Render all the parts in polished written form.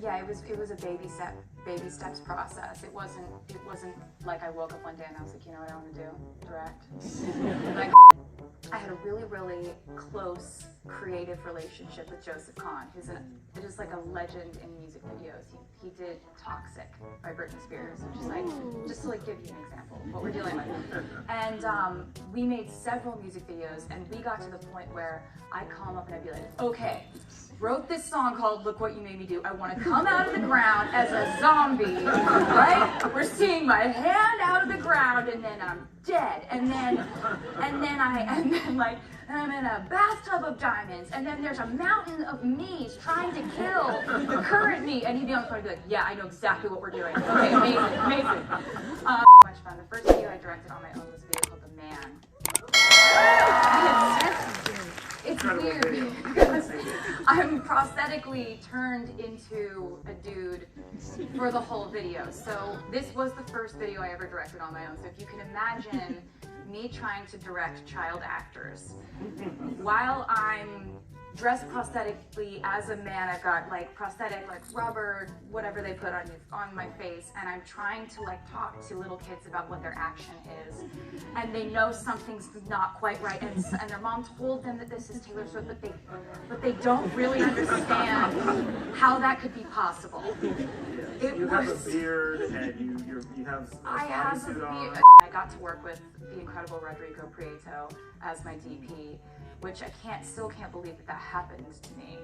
Yeah, it was a baby steps process. It wasn't like I woke up one day and I was like, you know what I want to do? Direct. Like, I had a really, really close creative relationship with Joseph Kahn, who's just like a legend in music videos. He did Toxic by Britney Spears, which is like, just to like give you an example of what we're dealing with. And we made several music videos, and we got to the point where I'd call him up and I'd be like, okay, wrote this song called Look What You Made Me Do. I want to come out of the ground as a zombie, right? We're seeing my hand out of the ground and then I'm dead. And then I'm in a bathtub of diamonds, and then there's a mountain of me's trying to kill the current me. And he'd be on the phone and be like, yeah, I know exactly what we're doing. Okay, amazing. Much fun. The first video I directed on my own was a video called The Man. It's weird because I'm prosthetically turned into a dude for the whole video. So this was the first video I ever directed on my own. So if you can imagine me trying to direct child actors while I'm dressed prosthetically as a man. I've got like prosthetic, like rubber, whatever they put on my face, and I'm trying to like talk to little kids about what their action is, and they know something's not quite right, and their mom told them that this is Taylor Swift, but they don't really understand how that could be possible. You have a beard, and you have a bodysuit on. I got to work with the incredible Rodrigo Prieto as my DP, which I still can't believe that happened to me,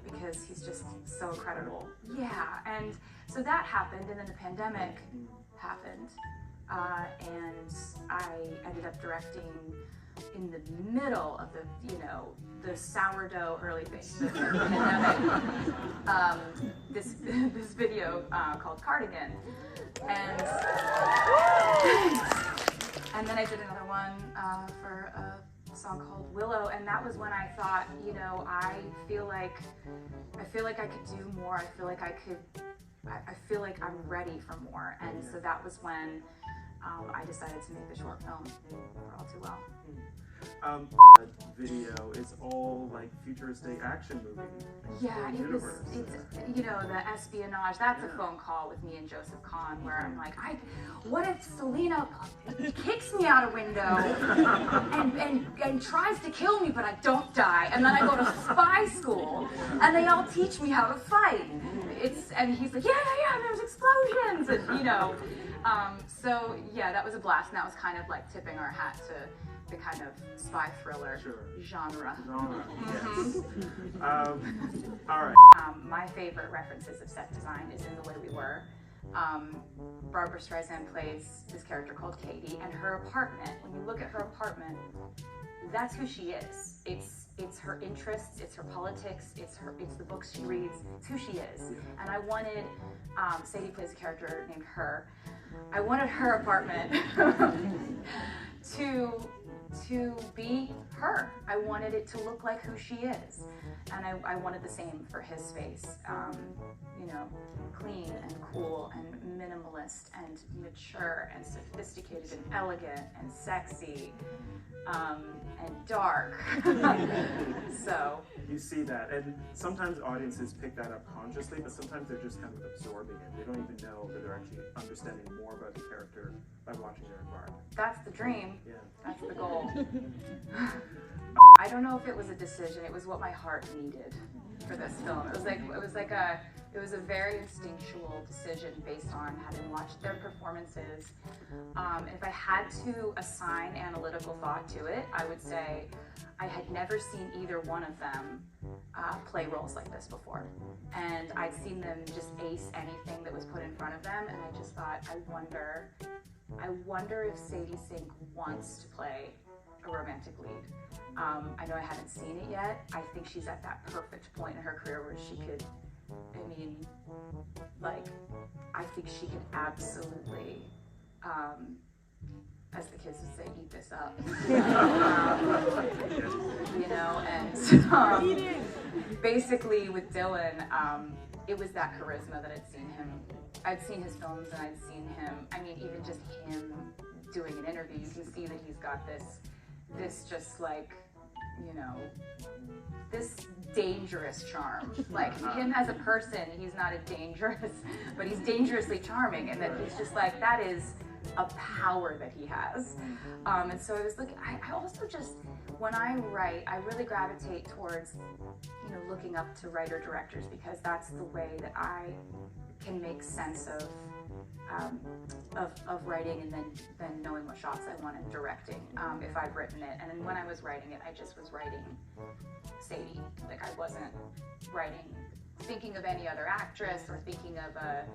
because he's just so incredible. Yeah, and so that happened, and then the pandemic happened, and I ended up directing in the middle of the sourdough early phase of the pandemic, this video called Cardigan, and then I did another one for a song called Willow, and that was when I thought, I feel like I could do more. I feel like I'm ready for more, and so that was when I decided to make the short film for All Too Well. Video is all like futuristic action movie. Yeah, it's the espionage. That's a phone call with me and Joseph Kahn where I'm like, what if Selena kicks me out a window and tries to kill me, but I don't die, and then I go to spy school and they all teach me how to fight. And he's like, yeah, there's explosions, and so yeah, that was a blast, and that was kind of like tipping our hat to the kind of spy thriller genre. Yes. All right. My favorite references of set design is in The Way We Were. Barbara Streisand plays this character called Katie, and her apartment, when you look at her apartment, that's who she is. It's her interests, it's her politics, it's the books she reads, it's who she is. And I wanted, Sadie plays a character named Her. I wanted her apartment to be her. I wanted it to look like who she is. And I wanted the same for his space. Clean and cool and minimalist and mature and sophisticated and elegant and sexy and dark. So you see that, and sometimes audiences pick that up consciously, but sometimes they're just kind of absorbing it. They don't even know that they're actually understanding more about the character by watching their environment. That's the dream. Yeah. That's the goal. I don't know if it was a decision. It was what my heart needed for this film. It was a very instinctual decision based on having watched their performances. If I had to assign analytical thought to it, I would say I had never seen either one of them play roles like this before. And I'd seen them just ace anything that was put in front of them, and I just thought, I wonder if Sadie Sink wants to play a romantic lead. I know I haven't seen it yet. I think she's at that perfect point in her career where she could, I think she could absolutely, as the kids would say, eat this up. Basically with Dylan, it was that charisma that I'd seen his films, and I'd seen him, even just him doing an interview, you can see that he's got this just like you know, this dangerous charm. Like him as a person, he's not a dangerous, but he's dangerously charming, and that he's just like, that is a power that he has. And so I was looking, I also just, when I write, I really gravitate towards, you know, looking up to writer-directors, because that's the way that I can make sense of writing, and then knowing what shots I want, and directing if I've written it. And then when I was writing it, I just was writing Sadie. Like I wasn't writing, thinking of any other actress, or thinking of a,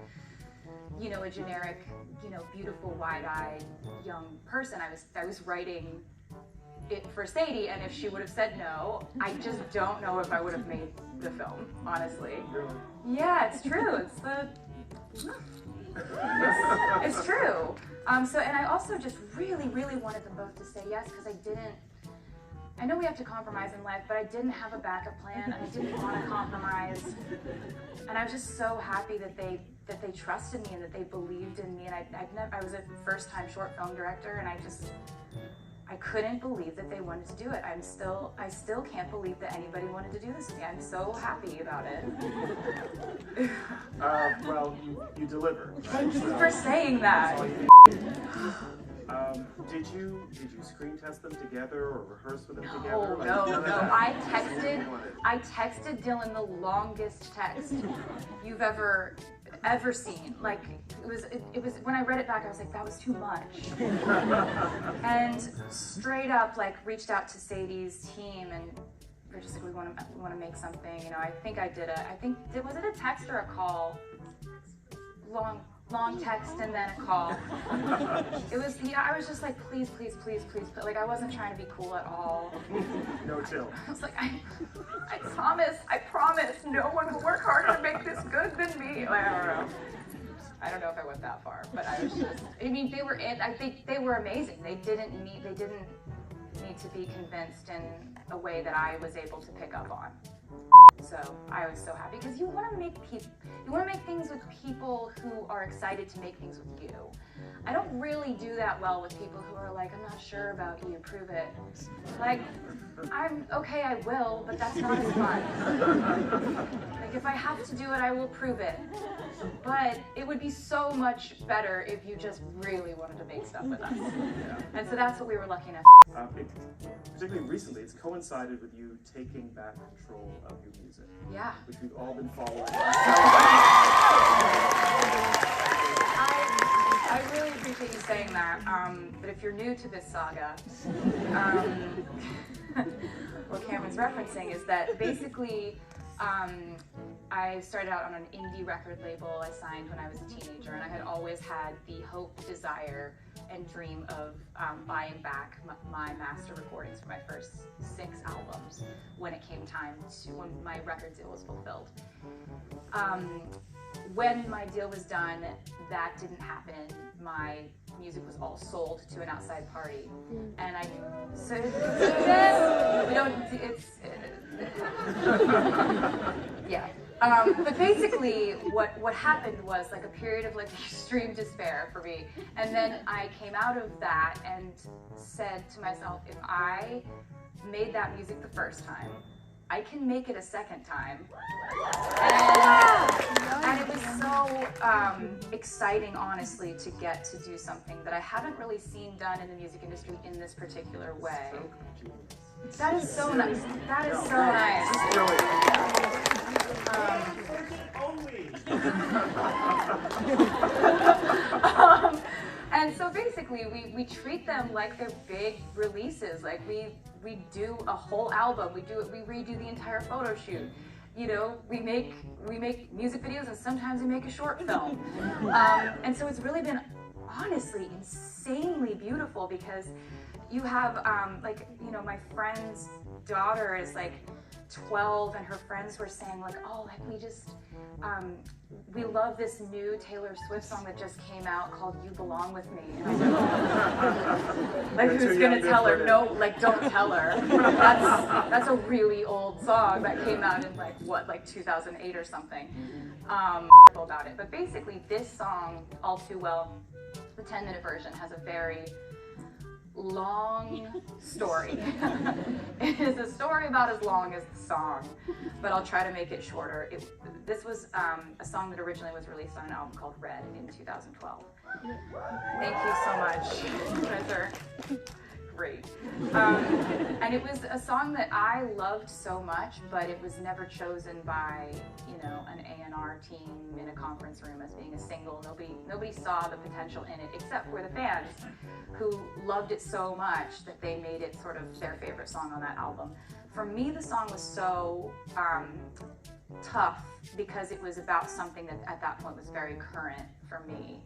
you know, a generic, you know, beautiful, wide-eyed young person. I was writing it for Sadie, and if she would have said no, I just don't know if I would have made the film, honestly. Yeah, it's true. It's true. So, and I also just really, really wanted them both to say yes, because I know we have to compromise in life, but I didn't have a backup plan, and I didn't want to compromise. And I was just so happy that they trusted me, and that they believed in me. And I was a first-time short film director, and I couldn't believe that they wanted to do it. I still can't believe that anybody wanted to do this with me. I'm so happy about it. Well, you deliver. Thank you for saying that. Did you screen test them together or rehearse with them together? No. I texted Dylan the longest text you've ever seen. Like it was when I read it back, I was like, that was too much. And straight up, like, reached out to Sadie's team, and we're just like, we want to make something. You know, I think was it a text or a call? Long text and then a call. It was, I was just like, please, like, I wasn't trying to be cool at all. No chill. I was like, I promise, no one will work harder to make this good than me. Like, I don't know if I went that far, but I was just, I mean, I think they were amazing. They didn't need to be convinced in a way that I was able to pick up on. So I was so happy, because you want to make things with people who are excited to make things with you. I don't really do that well with people who are like, I'm not sure about you, prove it. Like, I'm okay, I will, but that's not as fun. Like, if I have to do it, I will prove it. But it would be so much better if you just really wanted to make stuff with us. And so that's what we were lucky enough. Particularly recently, it's coincided with you taking back control of your music. Yeah. Which we've all been following. I really appreciate you saying that. But if you're new to this saga, what Cameron's referencing is that basically, I started out on an indie record label I signed when I was a teenager, and I had always had the hope, desire, and dream of buying back my master recordings for my first 6 albums when it came time to, when my record deal was fulfilled. When my deal was done, that didn't happen. My music was all sold to an outside party, and yeah. But basically, what happened was like a period of like extreme despair for me, and then I came out of that and said to myself, if I made that music the first time, I can make it a second time. And it was so exciting, honestly, to get to do something that I haven't really seen done in the music industry in this particular way. That is so nice. That is so nice. And so basically, we treat them like they're big releases. Like we do a whole album. We redo the entire photo shoot. You know, we make music videos, and sometimes we make a short film. And so it's really been, honestly, insanely beautiful, because you have, like, you know, my friend's daughter is like 12, and her friends were saying like, oh, like we love this new Taylor Swift song that just came out called You Belong With Me. And I was like, who's gonna tell her? No, like, don't tell her. That's a really old song that came out in like 2008 or something. About it. But basically this song, All Too Well, the 10-minute version, has a very long story. It is a story about as long as the song, but I'll try to make it shorter. This was a song that originally was released on an album called Red in 2012. Thank you so much. You guys are great. And it was a song that I loved so much, but it was never chosen by, you know, an A&R team in a conference room as being a single. Nobody saw the potential in it except for the fans who loved it so much that they made it sort of their favorite song on that album. For me, the song was so tough because it was about something that at that point was very current for me.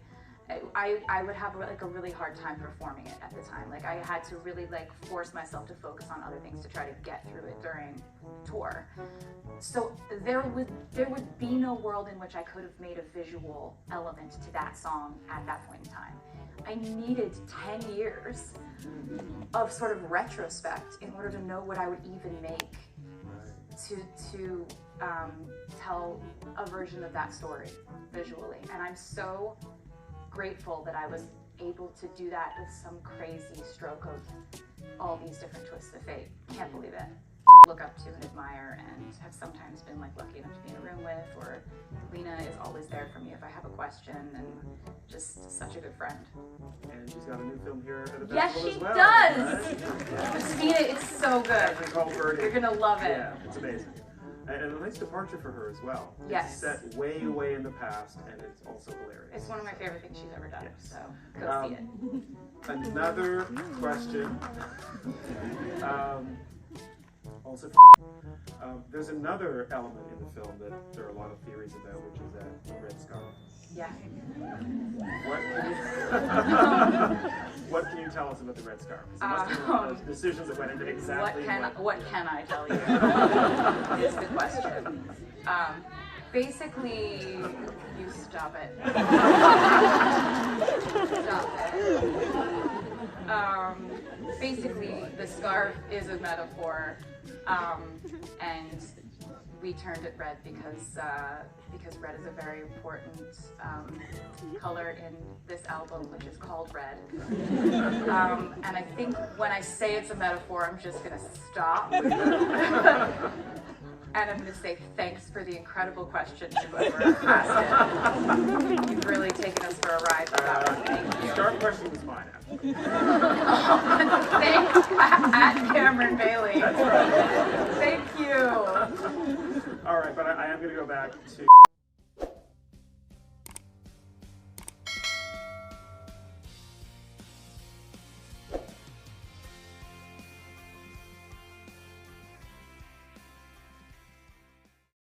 I would have like a really hard time performing it at the time. Like I had to really like force myself to focus on other things to try to get through it during tour. So there would be no world in which I could have made a visual element to that song at that point in time. I needed 10 years of sort of retrospect in order to know what I would even make to tell a version of that story visually. And I'm so grateful that I was able to do that with some crazy stroke of all these different twists of fate. Can't believe it. Look up to and admire, and have sometimes been like lucky enough to be in a room with, or Lena is always there for me if I have a question, and just such a good friend. And she's got a new film here at the yes, festival she as well. does! Right? Christina, it's so good. You're gonna love it. Yeah, it's amazing. And a nice departure for her as well. Yes. It's set way, way in the past, and it's also hilarious. It's one of my favorite things she's ever done, yes. so go see it. Another question. Also, there's another element in the film that there are a lot of theories about, which is that red scarf. Yeah. What can you tell us about the red scarf? There must be a lot of decisions that went into exactly what can I tell you is the question. Basically, you stop it. Stop it. Basically, the scarf is a metaphor, and we turned it red because red is a very important color in this album, which is called Red. And I think when I say it's a metaphor, I'm just going to stop. And I'm going to say thanks for the incredible question, whoever asked it. You've really taken us for a ride with that one. Thank you. The scarf question was mine, actually. Thanks, at Cameron Bailey. That's right. Thank you. All right, but I am going to go back to